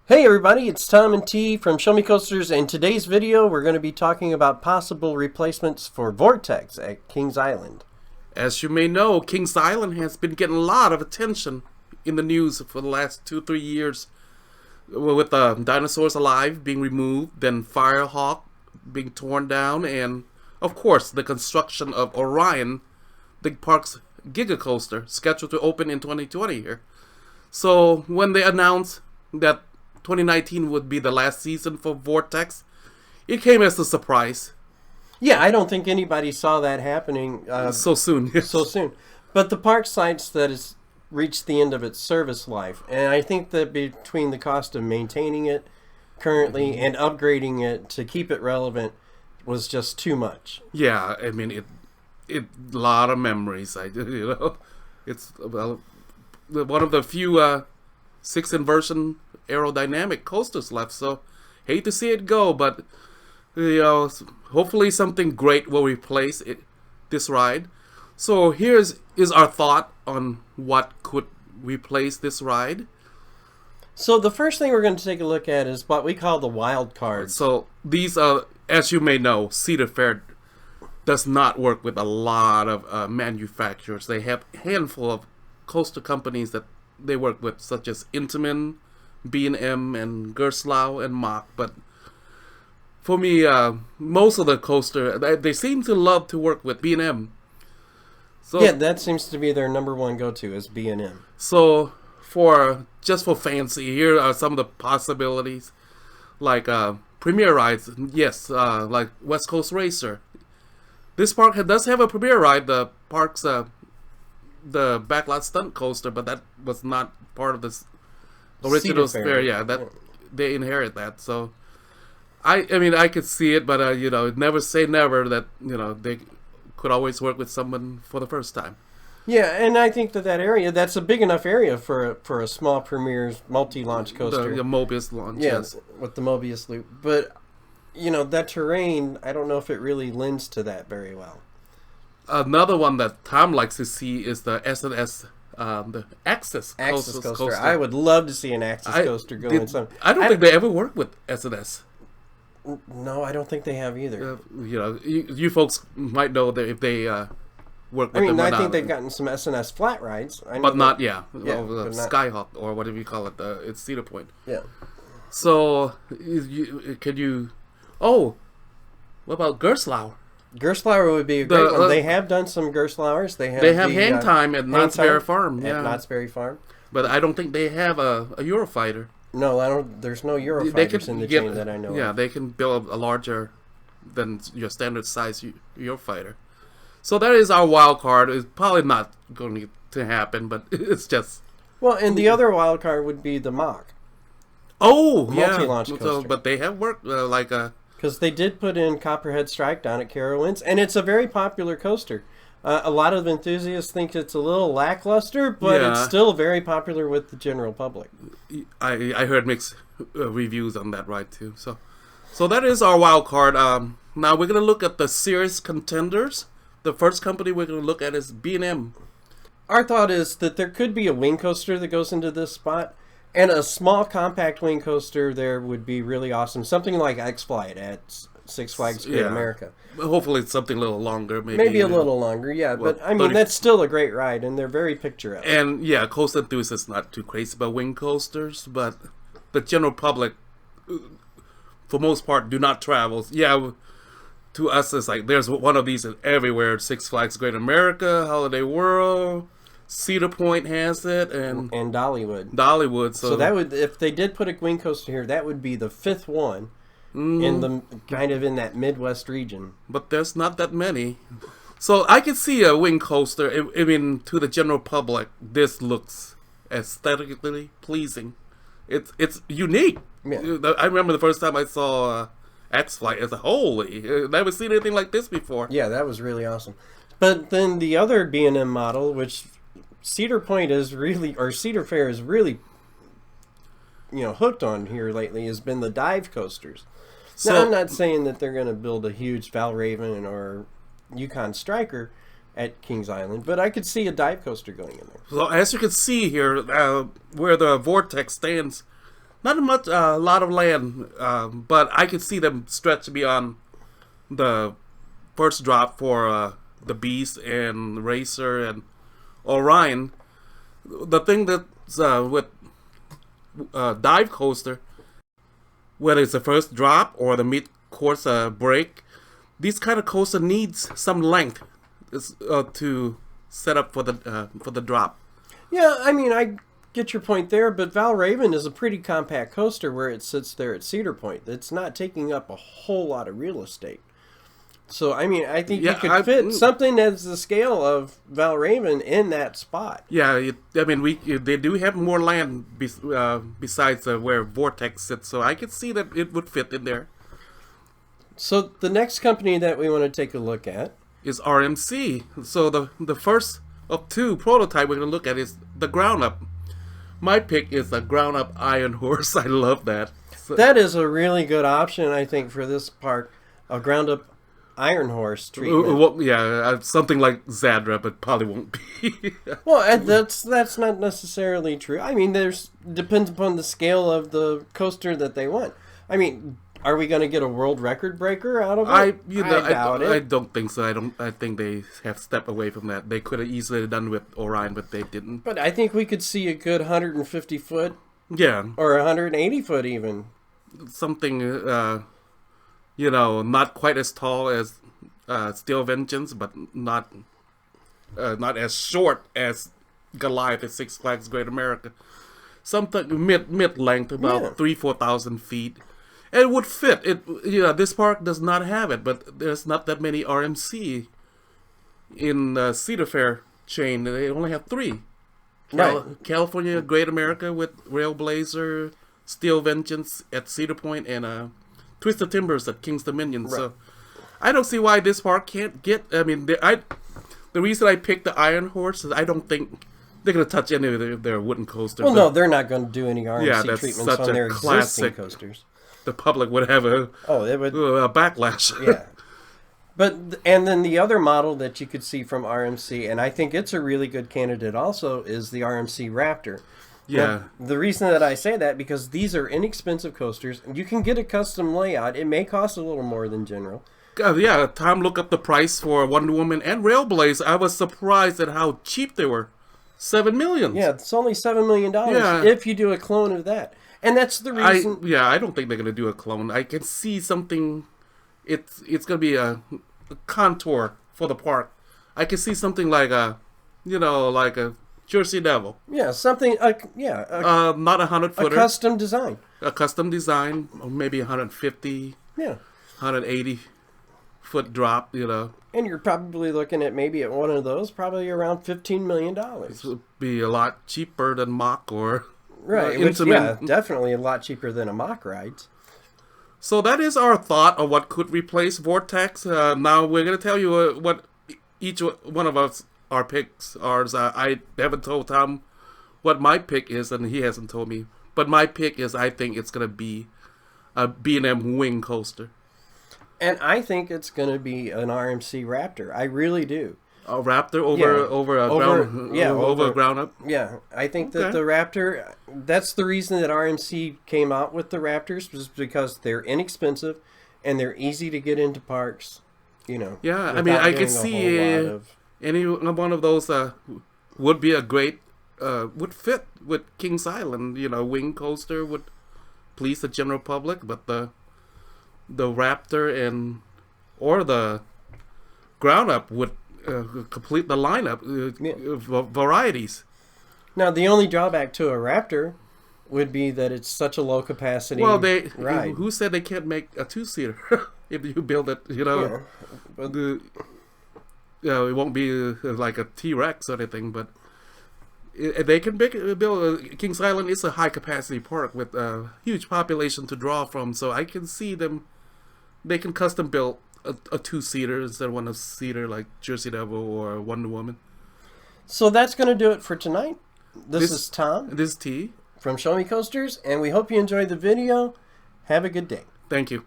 Hey everybody, it's Tom and T from Show Me Coasters, and today's video we're going to be talking about possible replacements for Vortex at Kings Island. As you may know, Kings Island has been getting a lot of attention in the news for the last 2-3 years, with dinosaurs alive being removed, then Firehawk being torn down, and of course the construction of Orion, the park's Giga Coaster, scheduled to open in 2020 here. So when they announced that 2019 would be the last season for Vortex, it came as a surprise. Yeah, I don't think anybody saw that happening So soon. so soon. But the park cites that it's reached the end of its service life, and I think that between the cost of maintaining it currently and upgrading it to keep it relevant was just too much. Yeah, I mean it lot of memories. It's one of the few 6 inversion aerodynamic coasters left. So hate to see it go, but hopefully something great will replace this ride. So here's our thought on what could replace this ride. So the first thing we're going to take a look at is what we call the wild cards. So these as you may know, Cedar Fair does not work with a lot of manufacturers. They have a handful of coaster companies that they work with, such as Intamin, B&M, and Gerstlauer, and Mach. But for me, most of the coaster, they seem to love to work with B&M. So, yeah, that seems to be their number one go-to is B&M. So just for fancy, here are some of the possibilities. Like Premier rides, yes, like West Coast Racer. This park does have a Premier ride, the park's the backlot stunt coaster, but that was not part of this original Fair. Yeah, that they inherit that. So I mean I could see it, but never say never that they could always work with someone for the first time. Yeah, and I think that area, that's a big enough area for a small Premier's multi-launch coaster. The Mobius launch, yes, with the Mobius loop. But that terrain, I don't know if it really lends to that very well. Another one that Tom likes to see is the S&S, the Axis coaster. I would love to see an Axis coaster go in some. I don't think they ever worked with S&S. No, I don't think they have either. You folks might know that if they work with them. I think they've gotten some S&S flat rides. But not, Skyhawk, or whatever you call it. It's Cedar Point. Yeah. So, what about Gerstlauer? Gerstlauer would be a great one. They have done some Gerslauers. They have hang time at Knott's Berry Farm. At Knott's Berry Farm. But I don't think they have a Eurofighter. No, I don't. There's no Eurofighters in the chain that I know of. Yeah, they can build a larger than your standard size Eurofighter. So that is our wild card. It's probably not going to happen, but it's just... Well, and the other wild card would be the Mach. Oh, multi-launch coaster. So, but they have worked because they did put in Copperhead Strike down at Carowinds, and it's a very popular coaster. A lot of enthusiasts think it's a little lackluster, but it's still very popular with the general public. I heard mixed reviews on that ride too. So that is our wild card. Now we're going to look at the serious contenders. The first company we're going to look at is B&M. Our thought is that there could be a wing coaster that goes into this spot, and a small compact wing coaster there would be really awesome. Something like X-Flight at Six Flags Great America. Hopefully it's something a little longer. Maybe a little longer, yeah. Well, but that's still a great ride, and they're very picturesque. And coaster enthusiasts not too crazy about wing coasters, but the general public, for most part, do not travel. Yeah, to us it's like there's one of these everywhere. Six Flags Great America, Holiday World, Cedar Point has it, and Dollywood. So that would, if they did put a wing coaster here, that would be the 5th one. In the kind of in that Midwest region, but there's not that many, so I could see a wing coaster. I mean, to the general public, this looks aesthetically pleasing. It's unique. Yeah. I remember the first time I saw X-Flight. As a holy, I've never seen anything like this before. Yeah, that was really awesome. But then the other B&M model, which Cedar Point is really, or Cedar Fair is really, hooked on here lately, has been the dive coasters. So, now, I'm not saying that they're going to build a huge Valraven or Yukon Striker at Kings Island, but I could see a dive coaster going in there. So as you can see here, where the Vortex stands, Not much, a lot of land, but I could see them stretch beyond the first drop for the Beast and Racer and Orion. The thing that's with dive coaster, whether it's the first drop or the mid-course break, these kind of coaster needs some length to set up for the drop. Yeah, I mean, I get your point there, but Valraven is a pretty compact coaster where it sits there at Cedar Point. It's not taking up a whole lot of real estate. So, I mean, I think you could fit something that's the scale of Valraven in that spot. Yeah, they do have more land besides where Vortex sits, so I could see that it would fit in there. So, the next company that we want to take a look at is RMC. So, the first of two prototype we're going to look at is the ground up. My pick is a ground up Iron Horse. I love that. So, that is a really good option, I think, for this park. A ground up Iron Horse treatment. Well, yeah, something like Zadra, but probably won't be. Well, that's not necessarily true. I mean, depends upon the scale of the coaster that they want. I mean, are we going to get a world record breaker out of it? I doubt it. I don't think so. I think they have stepped away from that. They could have easily done with Orion, but they didn't. But I think we could see a good 150 foot. Yeah. Or 180 foot even. Something. Not quite as tall as Steel Vengeance, but not as short as Goliath at Six Flags Great America. Something mid length, about 4,000 feet. And it would fit. This park does not have it, but there's not that many RMC in the Cedar Fair chain. They only have 3. Right. California Great America with Railblazer, Steel Vengeance at Cedar Point, and Twisted Timbers at King's Dominion. Right. So I don't see why this park can't get. I mean, the reason I picked the Iron Horse is I don't think they're going to touch any of their wooden coasters. Well, no, they're not going to do any RMC treatments on their existing coasters. The public would have a backlash. Yeah. And then the other model that you could see from RMC, and I think it's a really good candidate also, is the RMC Raptor. Yeah. Now, the reason that I say that, because these are inexpensive coasters. You can get a custom layout. It may cost a little more than general. Yeah, Tom looked up the price for Wonder Woman and Railblaze. I was surprised at how cheap they were. $7 million. Yeah, it's only $7 million if you do a clone of that. And that's the reason. I don't think they're going to do a clone. I can see something. It's going to be a contour for the park. I can see something like a Jersey Devil. Yeah, something. Not 100-footer. A custom design. A custom design, maybe 150. Yeah. 180-foot drop. And you're probably looking at maybe at one of those, probably around $15 million. This would be a lot cheaper than Mach or. Right, definitely a lot cheaper than a Mach rides. So that is our thought of what could replace Vortex. Now we're going to tell you what each one of us, our picks are. I haven't told Tom what my pick is, and he hasn't told me. But my pick is, I think it's going to be a B&M wing coaster. And I think it's going to be an RMC Raptor. I really do. A Raptor over a ground up? Yeah, I think that the Raptor, that's the reason that RMC came out with the Raptors, was because they're inexpensive and they're easy to get into parks, Yeah, I mean, I could see any one of those would be a great, would fit with Kings Island, wing coaster would please the general public, but the Raptor or the ground up would complete the lineup, varieties. Now, the only drawback to a Raptor would be that it's such a low capacity ride. Who said they can't make a 2-seater if you build it? Yeah, but it won't be like a T-Rex or anything, but they can build. Kings Island is a high capacity park with a huge population to draw from, so I can see them. They can custom build a 2-seater instead of 1-seater like Jersey Devil or Wonder Woman. So that's going to do it for tonight. This is Tom. This is T. From Show Me Coasters, and we hope you enjoyed the video. Have a good day. Thank you.